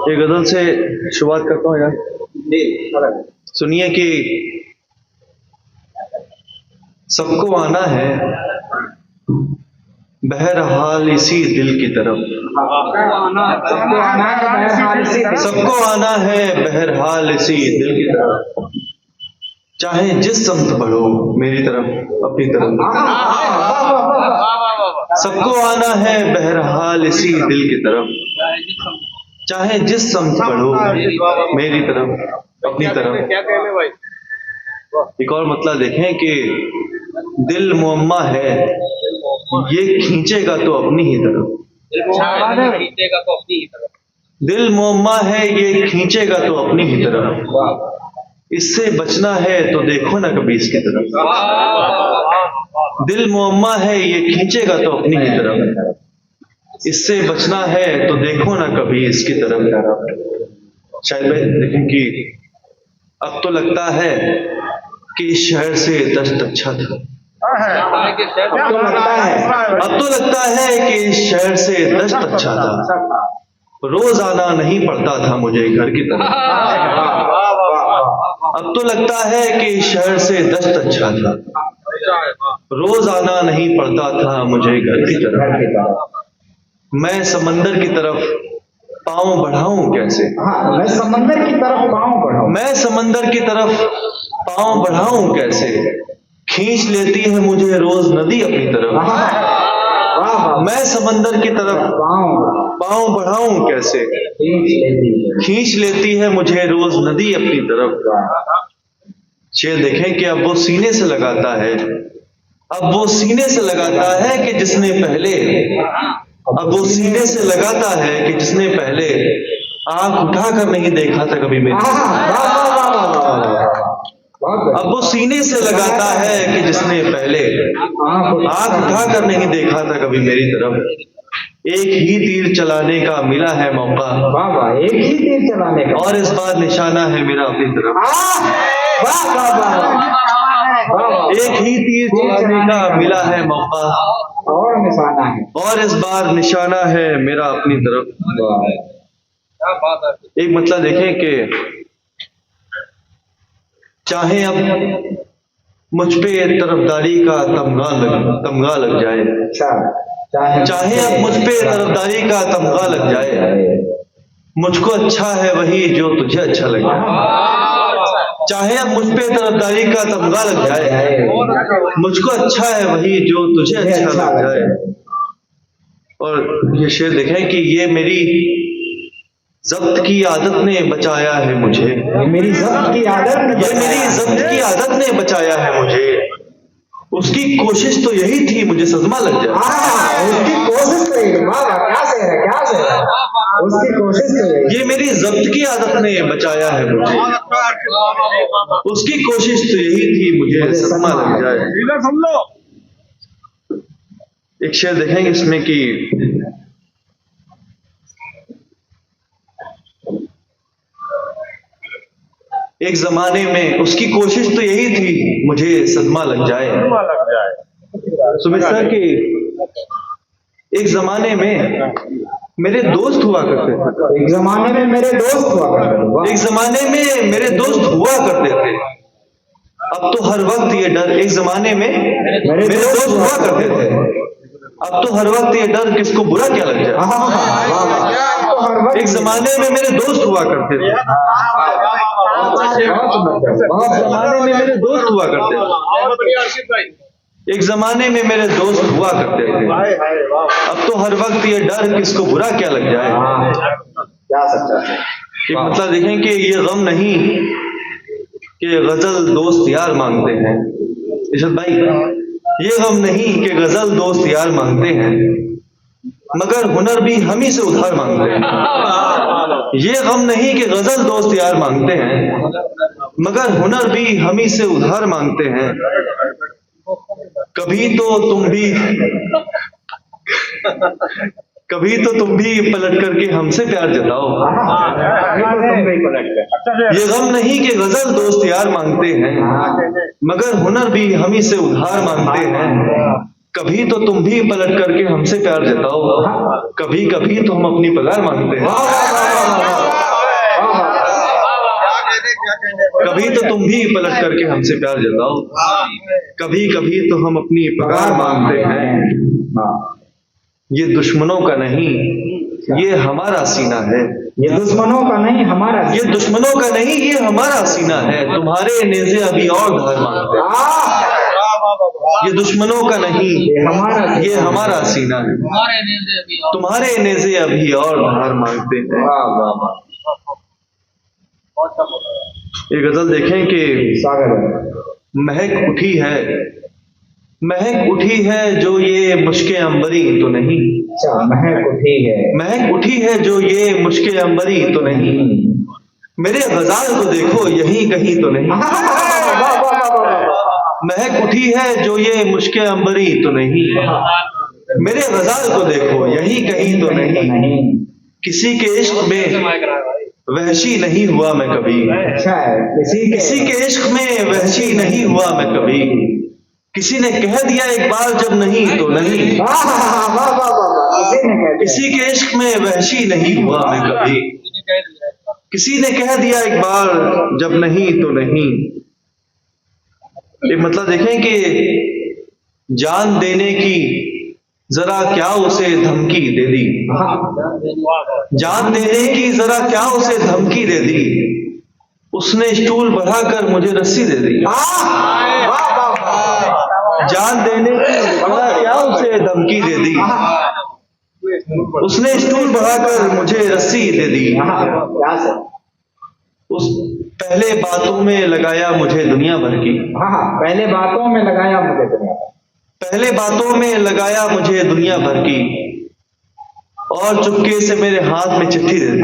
ये गजल से शुरुआत करता हूँ यार। सुनिए कि सबको आना है बहरहाल इसी दिल की तरफ, सबको आना है बहरहाल इसी दिल की तरफ, चाहे जिस समत बढ़ो मेरी तरफ अपनी तरफ। सबको आना है बहरहाल इसी दिल की तरफ, चाहे जिस समत बढ़ो मेरी तरफ अपनी तरफ। क्या कहने भाई? एक और मतलब देखें कि दिल मुअम्मा है ये खींचेगा तो अपनी ही तरफ, खींचेगा तो अपनी ही तरफ। दिल मुअम्मा है ये खींचेगा तो अपनी ही तरफ, इससे बचना है तो देखो ना कभी इसकी तरफ। दिल मुअम्मा है ये खींचेगा तो अपनी ही तरफ, इससे बचना है तो देखो ना कभी इसकी तरफ। शायद भाई देखें कि अब तो लगता है कि इस शहर से दस्त अच्छा था, अब तो लगता है कि इस शहर से दस्त अच्छा था, रोज आना नहीं पड़ता था मुझे घर की तरफ। अब तो लगता है कि इस शहर से दस्त अच्छा था, रोज आना नहीं पड़ता था मुझे घर की तरफ। मैं समंदर की तरफ पाँव बढ़ाऊं कैसे, मैं समंदर की तरफ पाँव बढ़ाऊं, मैं समंदर की तरफ पाँव बढ़ाऊं कैसे, खींच लेती है मुझे रोज नदी अपनी तरफ। मैं समंदर की तरफ पाँव बढ़ाऊं कैसे, खींच लेती है मुझे रोज नदी अपनी तरफ। शेर देखें कि अब वो सीने से लगाता है, अब वो सीने से लगाता है कि जिसने पहले, अब वो सीने से लगाता है कि जिसने पहले आंख उठाकर नहीं देखा था कभी मेरी। अब वो सीने से लगाता है कि जिसने पहले आंख उठाकर नहीं देखा था कभी मेरी तरफ। एक ही तीर चलाने का मिला है मौका, एक ही तीर चलाने का, और इस बार निशाना है मेरा अपनी तरफ। एक ही तीर चलाने का मिला है मौका, और निशाना है, और इस बार निशाना है मेरा अपनी तरफ। क्या बात है। एक मतलब देखें कि चाहे अब मुझ पे तरफदारी का तमगा लग जाए, चाहे अब मुझ पे तरफदारी का तमगा लग जाए, मुझको अच्छा है वही जो तुझे अच्छा लगे। चाहे अब मुझ पे तरफदारी का तमगा लग जाए, मुझको अच्छा है वही जो तुझे अच्छा लग जाए। और ये शेर देखें कि ये मेरी ज़ब्त की आदत ने बचाया है मुझे, मेरी ज़ब्त की आदत, ये मेरी ज़ब्त की आदत ने बचाया है मुझे, उसकी कोशिश तो यही थी मुझे सदमा लग जाए। उसकी कोशिश तो यही, क्या शेर है, क्या शेर है, उसकी कोशिश तो यही। ये मेरी ज़ब्त की आदत ने बचाया है मुझे, उसकी कोशिश तो यही थी मुझे सदमा लग जाए। सुन लो एक शेर देखेंगे इसमें कि एक जमाने में उसकी कोशिश तो यही थी मुझे सदमा लग जाए। सुमित सर की एक जमाने में मेरे दोस्त हुआ करते थे, एक जमाने में मेरे दोस्त हुआ करते थे, एक जमाने में मेरे दोस्त हुआ करते थे, अब तो हर वक्त ये डर, एक जमाने में मेरे दोस्त हुआ करते थे, अब तो हर वक्त ये डर किसको बुरा क्या लग जाए। एक जमाने में मेरे दोस्त हुआ करते थे, एक जमाने में मेरे दोस्त हुआ करते थे, एक जमाने में मेरे दोस्त हुआ करते थे, अब तो हर वक्त ये डर किसको बुरा क्या लग जाए। क्या सच्चा है। एक मतलब देखें कि ये गम नहीं कि गजल दोस्त यार मांगते हैं, इशरत भाई, ये गम नहीं कि गजल दोस्त यार मांगते हैं, मगर हुनर भी हम ही से उधार मांगते हैं। ये गम नहीं कि गजल दोस्त यार मांगते हैं, मगर हुनर भी हम ही से उधार मांगते हैं। कभी तो तुम भी पलट करके हमसे प्यार जताओ। ये गम नहीं कि गजल दोस्त यार मांगते हैं, मगर हुनर भी हम ही से उधार मांगते हैं। कभी तो तुम भी पलट करके हमसे प्यार जताओ, कभी कभी तो हम अपनी पगार मांगते हैं। कभी तो तुम भी पलट करके हमसे प्यार जताओ, कभी कभी तो हम अपनी पगार मांगते हैं। ये दुश्मनों का नहीं, ये हमारा सीना है। ये दुश्मनों का नहीं हमारा ये दुश्मनों का नहीं, ये हमारा सीना है। तुम्हारे नेज़े अभी और धार मांगते हैं। ये दुश्मनों का नहीं, ये हमारा सीना है। तुम्हारे नेज़े अभी और धार मांगते हैं। ये गजल देखें कि महक उठी है, महक उठी है जो ये मुश्के अंबरी तो नहीं। महक उठी है, महक उठी है जो ये मुश्के अंबरी तो नहीं। मेरे गजाल को देखो यहीं कहीं तो नहीं। महक उठी है जो ये मुश्के अंबरी तो नहीं। मेरे गजाल को देखो यहीं कहीं तो नहीं। किसी के इश्क में वहशी नहीं हुआ मैं कभी। अच्छा है, किसी के इश्क में वहशी नहीं हुआ मैं कभी। किसी ने कह दिया एक बार जब नहीं तो नहीं। किसी के इश्क में वहशी नहीं हुआ मैं कभी। किसी ने कह दिया एक बार जब नहीं तो नहीं। एक मतलब देखें कि जान देने की जरा क्या उसे धमकी दे दी। जान देने की जरा क्या उसे धमकी दे दी। उसने स्टूल बढ़ाकर मुझे रस्सी दे दी। जान देने की जरा क्या उसे धमकी दे दी। उसने स्टूल बढ़ाकर मुझे रस्सी दे दी। उस पहले बातों में लगाया मुझे दुनिया भर की। पहले बातों में लगाया मुझे दुनिया, पहले बातों में लगाया मुझे दुनिया भर की। और चुपके से मेरे हाथ में चिट्ठी दे दी।